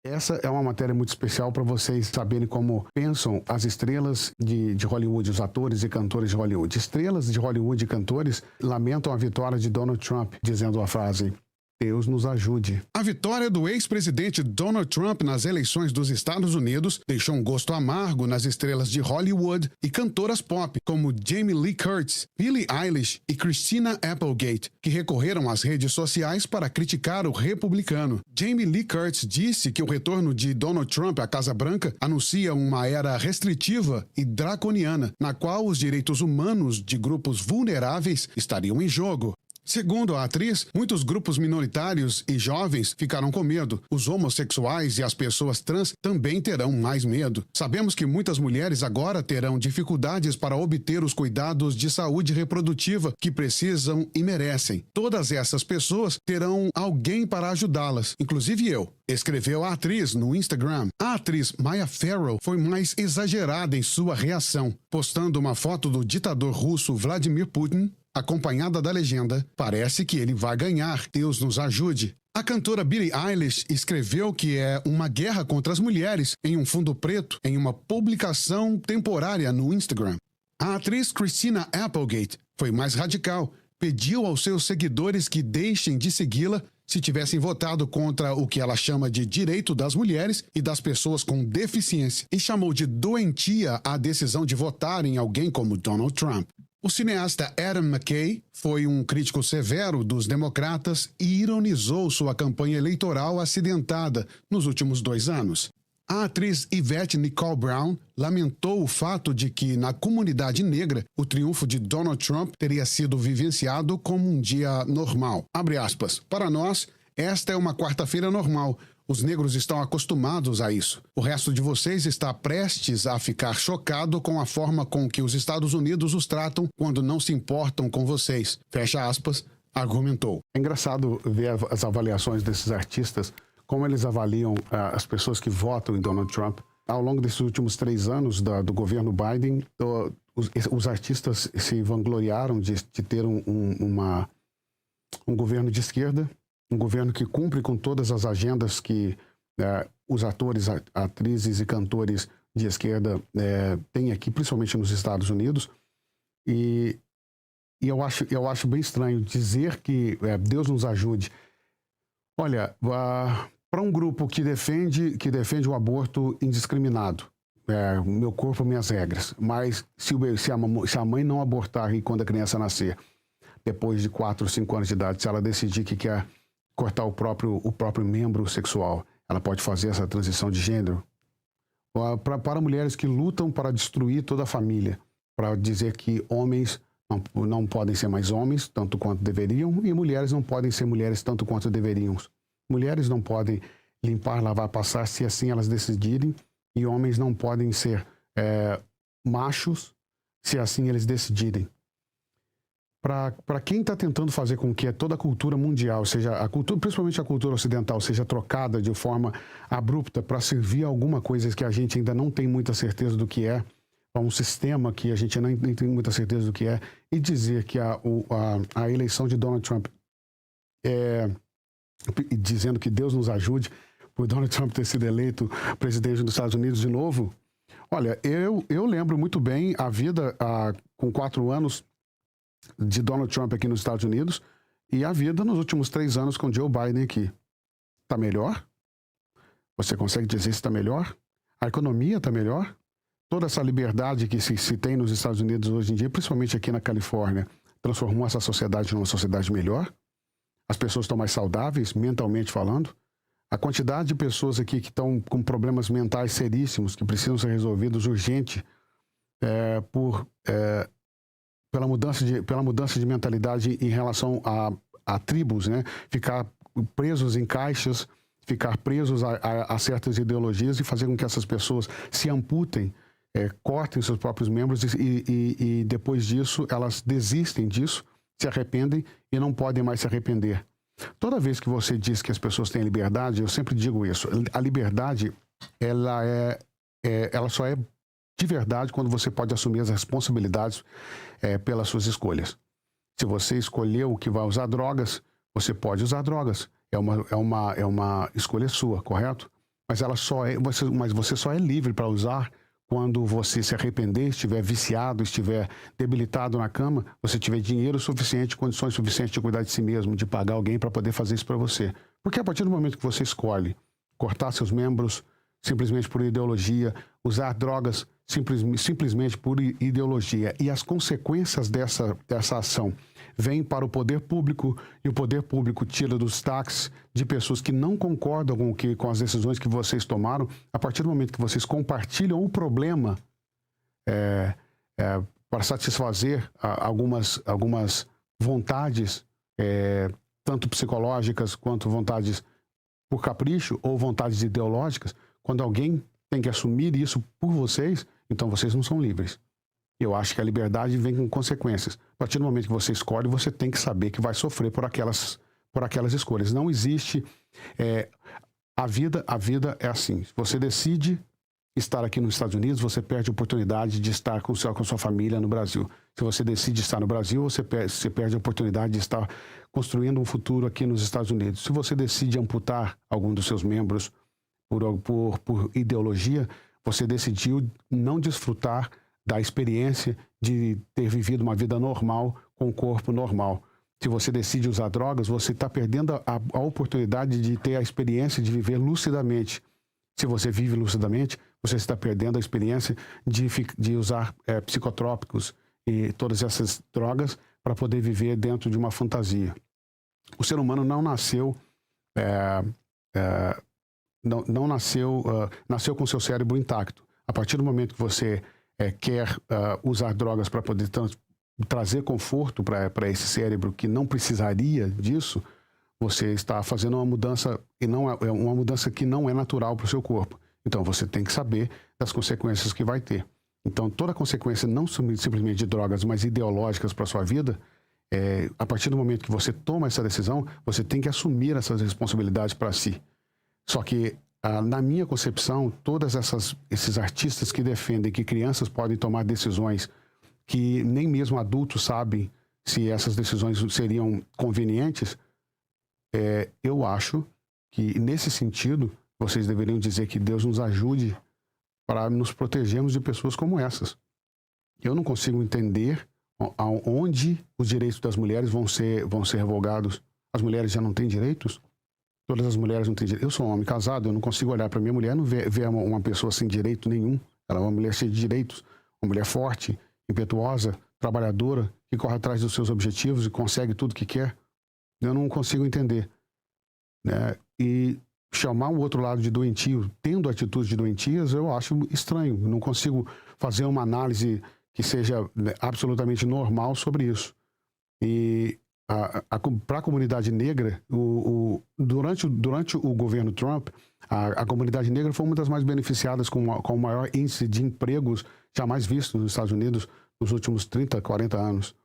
Essa é uma matéria muito especial para vocês saberem como pensam as estrelas de Hollywood, os atores e cantores de Hollywood. Estrelas de Hollywood e cantores lamentam a vitória de Donald Trump, dizendo a frase: Deus nos ajude. A vitória do ex-presidente Donald Trump nas eleições dos Estados Unidos deixou um gosto amargo nas estrelas de Hollywood e cantoras pop como Jamie Lee Curtis, Billie Eilish e Christina Applegate, que recorreram às redes sociais para criticar o republicano. Jamie Lee Curtis disse que o retorno de Donald Trump à Casa Branca anuncia uma era restritiva e draconiana, na qual os direitos humanos de grupos vulneráveis estariam em jogo. Segundo a atriz, muitos grupos minoritários e jovens ficaram com medo. Os homossexuais e as pessoas trans também terão mais medo. Sabemos que muitas mulheres agora terão dificuldades para obter os cuidados de saúde reprodutiva que precisam e merecem. Todas essas pessoas terão alguém para ajudá-las, inclusive eu, escreveu a atriz no Instagram. A atriz Maya Farrow foi mais exagerada em sua reação, postando uma foto do ditador russo Vladimir Putin, acompanhada da legenda: parece que ele vai ganhar, Deus nos ajude. A cantora Billie Eilish escreveu que é uma guerra contra as mulheres em um fundo preto em uma publicação temporária no Instagram. A atriz Christina Applegate foi mais radical, pediu aos seus seguidores que deixem de segui-la se tivessem votado contra o que ela chama de direito das mulheres e das pessoas com deficiência, e chamou de doentia a decisão de votar em alguém como Donald Trump. O cineasta Adam McKay foi um crítico severo dos democratas e ironizou sua campanha eleitoral acidentada nos últimos 2 anos. A atriz Yvette Nicole Brown lamentou o fato de que, na comunidade negra, o triunfo de Donald Trump teria sido vivenciado como um dia normal. Abre aspas. Para nós, esta é uma quarta-feira normal. Os negros estão acostumados a isso. O resto de vocês está prestes a ficar chocado com a forma com que os Estados Unidos os tratam quando não se importam com vocês. Fecha aspas, argumentou. É engraçado ver as avaliações desses artistas, como eles avaliam as pessoas que votam em Donald Trump. Ao longo desses últimos 3 anos do governo Biden, os artistas se vangloriaram de ter um governo de esquerda, um governo que cumpre com todas as agendas que os atores, atrizes e cantores de esquerda têm aqui, principalmente nos Estados Unidos. E eu acho bem estranho dizer que Deus nos ajude. Olha, para um grupo que defende o aborto indiscriminado, meu corpo, minhas regras, mas se a mãe não abortar e quando a criança nascer, depois de 4 ou 5 anos de idade, se ela decidir que quer cortar o próprio membro sexual, ela pode fazer essa transição de gênero. Para mulheres que lutam para destruir toda a família, para dizer que homens não podem ser mais homens, tanto quanto deveriam, e mulheres não podem ser mulheres tanto quanto deveriam. Mulheres não podem limpar, lavar, passar, se assim elas decidirem, e homens não podem ser machos, se assim eles decidirem. Para quem está tentando fazer com que toda a cultura mundial, principalmente a cultura ocidental, seja trocada de forma abrupta para servir a alguma coisa que a gente ainda não tem muita certeza do que é, para um sistema que a gente nem tem muita certeza do que é, e dizer que a eleição de Donald Trump, dizendo que Deus nos ajude por Donald Trump ter sido eleito presidente dos Estados Unidos de novo. Olha, eu lembro muito bem a vida com 4 anos de Donald Trump aqui nos Estados Unidos e a vida nos últimos 3 anos com Joe Biden aqui. Está melhor? Você consegue dizer se está melhor? A economia está melhor? Toda essa liberdade que se tem nos Estados Unidos hoje em dia, principalmente aqui na Califórnia, transformou essa sociedade numa sociedade melhor? As pessoas estão mais saudáveis, mentalmente falando? A quantidade de pessoas aqui que estão com problemas mentais seríssimos, que precisam ser resolvidos urgente pela mudança de mentalidade em relação a tribos, né? Ficar presos em caixas, ficar presos a certas ideologias e fazer com que essas pessoas se amputem, cortem seus próprios membros e depois disso elas desistem disso, se arrependem e não podem mais se arrepender. Toda vez que você diz que as pessoas têm liberdade, eu sempre digo isso, a liberdade ela só é de verdade quando você pode assumir as responsabilidades pelas suas escolhas. Se você escolheu que vai usar drogas, você pode usar drogas. É uma escolha sua, correto? mas você só é livre para usar quando você se arrepender, estiver viciado, estiver debilitado na cama, você tiver dinheiro suficiente, condições suficientes de cuidar de si mesmo, de pagar alguém para poder fazer isso para você. Porque a partir do momento que você escolhe cortar seus membros simplesmente por ideologia, usar drogas simplesmente por ideologia, e as consequências dessa ação vêm para o poder público, e o poder público tira dos táxis de pessoas que não concordam com as decisões que vocês tomaram. A partir do momento que vocês compartilham o problema para satisfazer algumas vontades, tanto psicológicas quanto vontades por capricho ou vontades ideológicas, quando alguém tem que assumir isso por vocês, então vocês não são livres. Eu acho que a liberdade vem com consequências. A partir do momento que você escolhe, você tem que saber que vai sofrer por aquelas escolhas. Não existe... A vida é assim. Se você decide estar aqui nos Estados Unidos, você perde a oportunidade de estar com sua família no Brasil. Se você decide estar no Brasil, você perde a oportunidade de estar construindo um futuro aqui nos Estados Unidos. Se você decide amputar algum dos seus membros por ideologia, você decidiu não desfrutar da experiência de ter vivido uma vida normal, com um corpo normal. Se você decide usar drogas, você está perdendo a oportunidade de ter a experiência de viver lucidamente. Se você vive lucidamente, você está perdendo a experiência de usar psicotrópicos e todas essas drogas para poder viver dentro de uma fantasia. O ser humano não nasceu... nasceu com seu cérebro intacto. A partir do momento que você quer usar drogas para poder trazer conforto para esse cérebro que não precisaria disso, você está fazendo uma mudança, e não é uma mudança que não é natural para o seu corpo. Então você tem que saber das consequências que vai ter. Então toda consequência, não simplesmente de drogas, mas ideológicas para a sua vida, a partir do momento que você toma essa decisão, você tem que assumir essas responsabilidades para si. Só que, na minha concepção, todos esses artistas que defendem que crianças podem tomar decisões que nem mesmo adultos sabem se essas decisões seriam convenientes, eu acho que, nesse sentido, vocês deveriam dizer que Deus nos ajude para nos protegermos de pessoas como essas. Eu não consigo entender onde os direitos das mulheres vão ser revogados. As mulheres já não têm direitos? Todas as mulheres não têm direito. Eu sou um homem casado, eu não consigo olhar para minha mulher e não ver uma pessoa sem direito nenhum. Ela é uma mulher cheia de direitos, uma mulher forte, impetuosa, trabalhadora, que corre atrás dos seus objetivos e consegue tudo que quer. Eu não consigo entender, né? E chamar o outro lado de doentio, tendo atitudes de doentias, eu acho estranho. Eu não consigo fazer uma análise que seja absolutamente normal sobre isso. E para a comunidade negra, durante o governo Trump, a comunidade negra foi uma das mais beneficiadas com o maior índice de empregos jamais visto nos Estados Unidos nos últimos 30, 40 anos.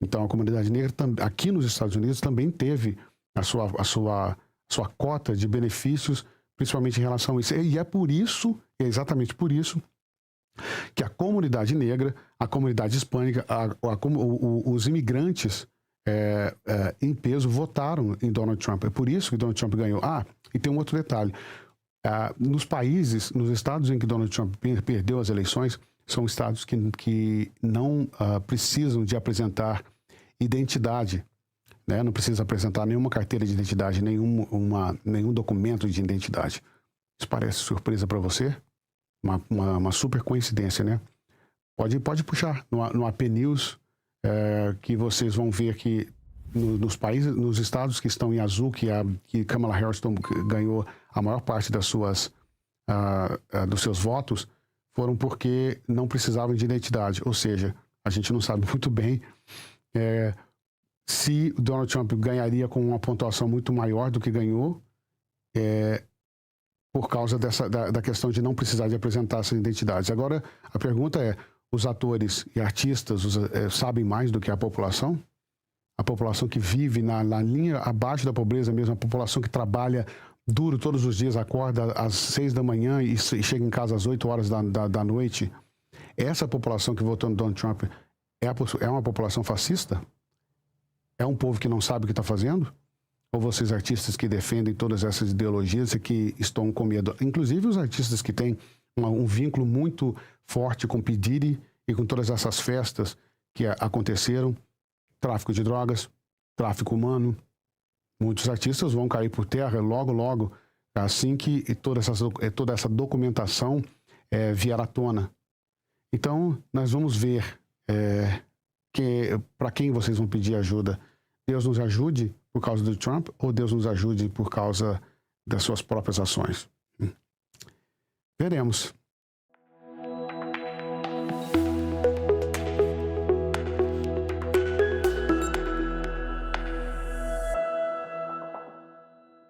Então, a comunidade negra aqui nos Estados Unidos também teve a sua cota de benefícios, principalmente em relação a isso. E é exatamente por isso, que a comunidade negra, a comunidade hispânica, os imigrantes em peso votaram em Donald Trump. É por isso que Donald Trump ganhou. E tem um outro detalhe. Nos estados em que Donald Trump perdeu as eleições, são estados que não precisam de apresentar identidade, né? Não precisa apresentar nenhuma carteira de identidade, nenhum documento de identidade. Isso parece surpresa para você? Uma super coincidência, né? Pode puxar no AP News, que vocês vão ver que nos estados que estão em azul, que Kamala Harris ganhou a maior parte dos seus votos, foram porque não precisavam de identidade. Ou seja, a gente não sabe muito bem se Donald Trump ganharia com uma pontuação muito maior do que ganhou, por causa da questão de não precisar de apresentar essas identidades. Agora, a pergunta é, os atores e artistas sabem mais do que a população? A população que vive na linha abaixo da pobreza mesmo, a população que trabalha duro todos os dias, acorda às 6 da manhã e chega em casa às 8 horas da noite. Essa população que votou no Donald Trump é uma população fascista? É um povo que não sabe o que está fazendo? ou vocês artistas que defendem todas essas ideologias e que estão com medo, inclusive os artistas que têm um vínculo muito forte com P. Diddy e com todas essas festas que aconteceram, tráfico de drogas, tráfico humano, muitos artistas vão cair por terra logo, logo, assim que toda essa documentação vier à tona. Então, nós vamos ver para quem vocês vão pedir ajuda. Deus nos ajude por causa do Trump ou Deus nos ajude por causa das suas próprias ações? Veremos.